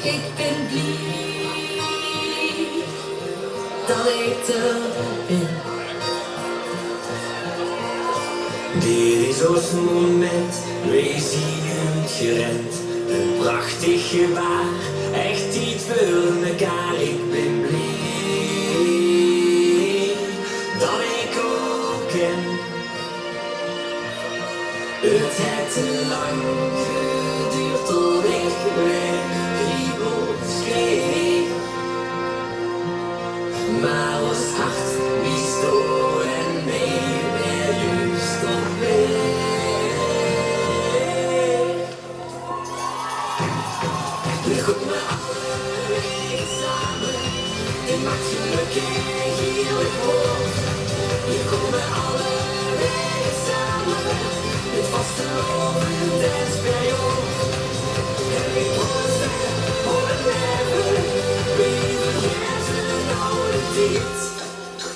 Ik ben blij dat ik er ben. Dit is ons moment, wij zien het gerend. Een prachtig gebaar, echt iets voor mekaar. Ik ben blij dat ik ook ken. Het heeft te lang geduurd tot ik weer kriebels kreeg. Maar ons hart wist en mee weer juist op weg. We komen alle wegen samen, dit maakt gelukkig heerlijk voor. We komen alle wegen samen, met vastelovend en periode. En ik was er voor het leven, wie vergeten oude tijd.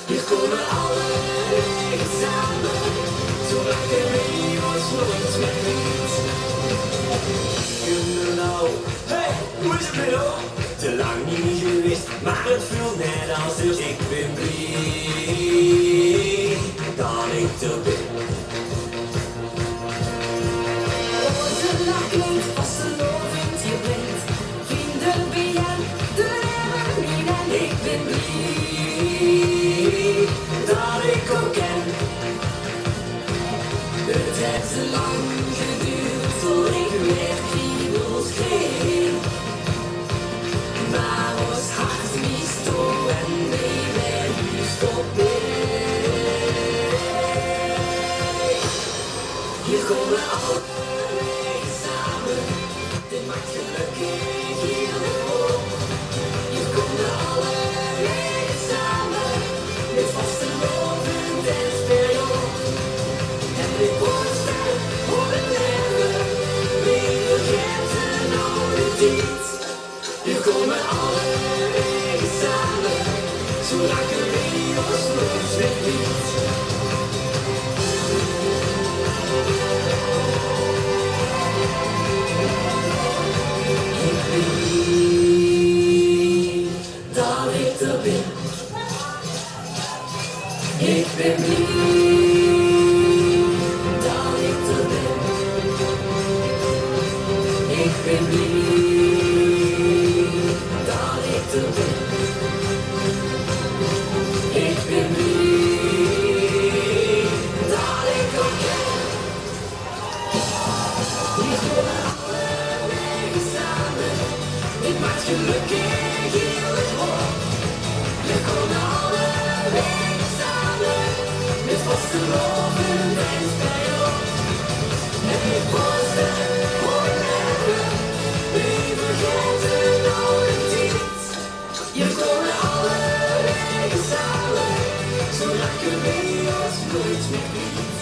Hier komen alle wegen samen, zolang de wie ons nooit meer weet. Nou, hey, hoe is het met jou? Te lang niet geweest, maar het voelt net als dus ik ben blij dat ik er ben. Onze lach klinkt vastelovend, je bent vrienden bij jou, de leven niet en Ik ben blij dat ik ook ken. Het heeft te lang geduurd tot ik weer kriebels kreeg. Maar ons hart wist toe en mee weer juist op weg. Hier komen alle wegen samen, dit maakt gelukkig heerlijk voor. Hier komen alle wegen samen, met vastelovend en periode. En ik was er voor het leven, wie vergeten oude tijd. Hier komen alle wegen samen, zolang de wie ons nooit meer weet. Ik ben blij dat ik er ben. Ik ben blij dat ik er ben. Ik ben blij dat ik er ben. Ik ben blij dat ik ook ken. Hier komen alle wegen samen, dit maakt gelukkig heerlijk voor. Hier komen alle wegen samen, met vastelovend en periode. En ik was er voor het leven, wie vergeten oude tijd. Hier komen alle wegen samen, zolang de wie ons nooit meer weet.